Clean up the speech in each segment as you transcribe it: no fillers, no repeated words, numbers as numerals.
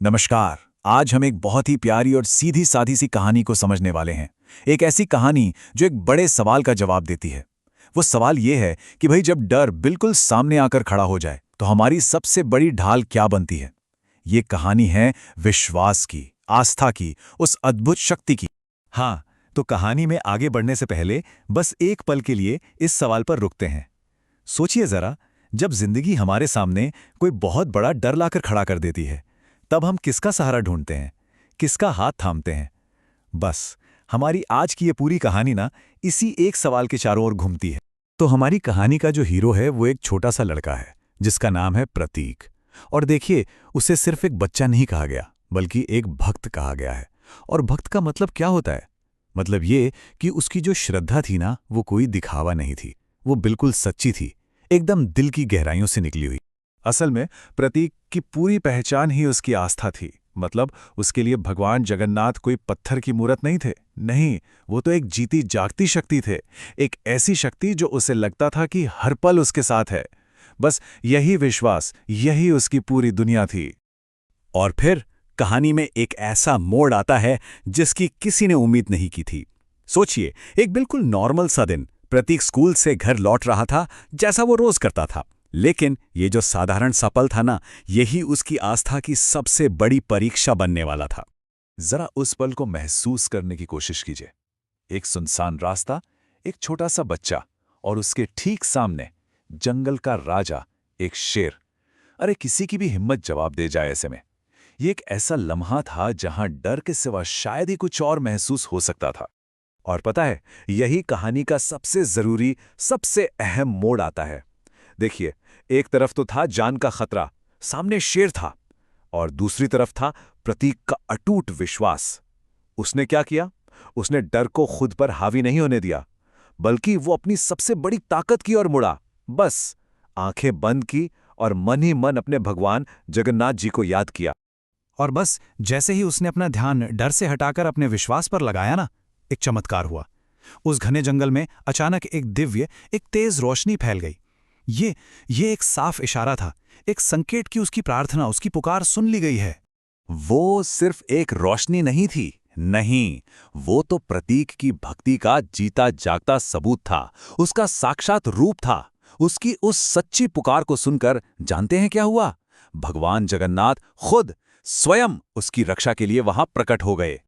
नमस्कार। आज हम एक बहुत ही प्यारी और सीधी सादी सी कहानी को समझने वाले हैं। एक ऐसी कहानी जो एक बड़े सवाल का जवाब देती है। वो सवाल ये है कि भाई जब डर बिल्कुल सामने आकर खड़ा हो जाए तो हमारी सबसे बड़ी ढाल क्या बनती है। ये कहानी है विश्वास की, आस्था की, उस अद्भुत शक्ति की। हाँ, तो कहानी में आगे बढ़ने से पहले बस एक पल के लिए इस सवाल पर रुकते हैं। सोचिए जरा, जब जिंदगी हमारे सामने कोई बहुत बड़ा डर लाकर खड़ा कर देती है, तब हम किसका सहारा ढूंढते हैं, किसका हाथ थामते हैं? बस, हमारी आज की ये पूरी कहानी ना इसी एक सवाल के चारों ओर घूमती है। तो हमारी कहानी का जो हीरो है वो एक छोटा सा लड़का है, जिसका नाम है प्रतीक। और देखिए, उसे सिर्फ एक बच्चा नहीं कहा गया, बल्कि एक भक्त कहा गया है। और भक्त का मतलब क्या होता है? मतलब ये कि उसकी जो श्रद्धा थी ना, वो कोई दिखावा नहीं थी, वो बिल्कुल सच्ची थी, एकदम दिल की गहराइयों से निकली हुई। असल में प्रतीक की पूरी पहचान ही उसकी आस्था थी। मतलब उसके लिए भगवान जगन्नाथ कोई पत्थर की मूरत नहीं थे। नहीं, वो तो एक जीती जागती शक्ति थे। एक ऐसी शक्ति जो उसे लगता था कि हर पल उसके साथ है। बस यही विश्वास, यही उसकी पूरी दुनिया थी। और फिर कहानी में एक ऐसा मोड़ आता है जिसकी किसी ने उम्मीद नहीं की थी। सोचिए, एक बिल्कुल नॉर्मल सा दिन, प्रतीक स्कूल से घर लौट रहा था, जैसा वो रोज करता था। लेकिन ये जो साधारण सा पल था ना, यही उसकी आस्था की सबसे बड़ी परीक्षा बनने वाला था। जरा उस पल को महसूस करने की कोशिश कीजिए। एक सुनसान रास्ता, एक छोटा सा बच्चा और उसके ठीक सामने जंगल का राजा, एक शेर। अरे किसी की भी हिम्मत जवाब दे जाए ऐसे में। ये एक ऐसा लम्हा था जहां डर के सिवा शायद ही कुछ और महसूस हो सकता था। और पता है, यही कहानी का सबसे जरूरी, सबसे अहम मोड़ आता है। देखिए, एक तरफ तो था जान का खतरा, सामने शेर था, और दूसरी तरफ था प्रतीक का अटूट विश्वास। उसने क्या किया? उसने डर को खुद पर हावी नहीं होने दिया, बल्कि वो अपनी सबसे बड़ी ताकत की ओर मुड़ा। बस आंखें बंद की और मन ही मन अपने भगवान जगन्नाथ जी को याद किया। और बस जैसे ही उसने अपना ध्यान डर से हटाकर अपने विश्वास पर लगाया ना, एक चमत्कार हुआ। उस घने जंगल में अचानक एक दिव्य, एक तेज रोशनी फैल गई। ये एक साफ इशारा था, एक संकेत कि उसकी प्रार्थना, उसकी पुकार सुन ली गई है। वो सिर्फ एक रोशनी नहीं थी, नहीं, वो तो प्रतीक की भक्ति का जीता जागता सबूत था, उसका साक्षात रूप था। उसकी उस सच्ची पुकार को सुनकर जानते हैं क्या हुआ? भगवान जगन्नाथ खुद स्वयं उसकी रक्षा के लिए वहां प्रकट हो गए।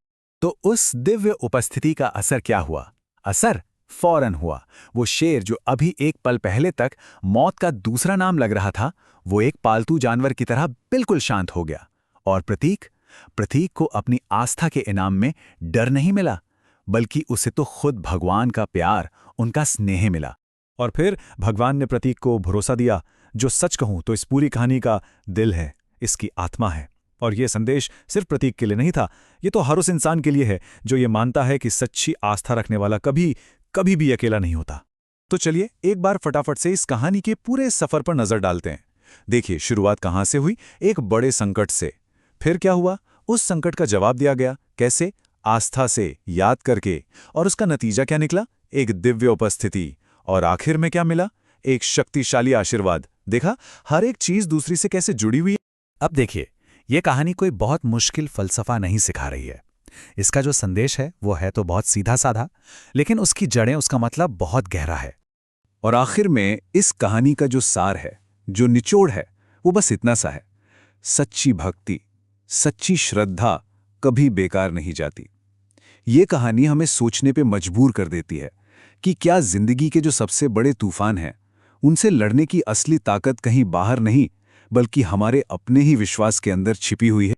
तो उस दिव्य उपस्थिति का असर क्या हुआ? असर फौरन हुआ। वो शेर जो अभी एक पल पहले तक मौत का दूसरा नाम लग रहा था, वो एक पालतू जानवर की तरह बिल्कुल शांत हो गया। और प्रतीक को अपनी आस्था के इनाम में डर नहीं मिला, बल्कि उसे तो खुद भगवान का प्यार, उनका स्नेह मिला। और फिर भगवान ने प्रतीक को भरोसा दिया, जो सच कहूं तो इस पूरी कहानी का दिल है, इसकी आत्मा है। और ये संदेश सिर्फ प्रतीक के लिए नहीं था, ये तो हर उस इंसान के लिए है जो ये मानता है कि सच्ची आस्था रखने वाला कभी भी अकेला नहीं होता। तो चलिए एक बार फटाफट से इस कहानी के पूरे सफर पर नजर डालते हैं। देखिए, शुरुआत कहां से हुई? एक बड़े संकट से। फिर क्या हुआ? उस संकट का जवाब दिया गया। कैसे? आस्था से, याद करके। और उसका नतीजा क्या निकला? एक दिव्य उपस्थिति। और आखिर में क्या मिला? एक शक्तिशाली आशीर्वाद। देखा, हर एक चीज दूसरी से कैसे जुड़ी हुई है। अब देखिए, ये कहानी कोई बहुत मुश्किल फलसफा नहीं सिखा रही है। इसका जो संदेश है वो है तो बहुत सीधा साधा, लेकिन उसकी जड़ें, उसका मतलब बहुत गहरा है। और आखिर में इस कहानी का जो सार है, जो निचोड़ है, वो बस इतना सा है। सच्ची भक्ति, सच्ची श्रद्धा कभी बेकार नहीं जाती। ये कहानी हमें सोचने पे मजबूर कर देती है कि क्या जिंदगी के जो सबसे बड़े तूफान हैं, उनसे लड़ने की असली ताकत कहीं बाहर नहीं, बल्कि हमारे अपने ही विश्वास के अंदर छिपी हुई है।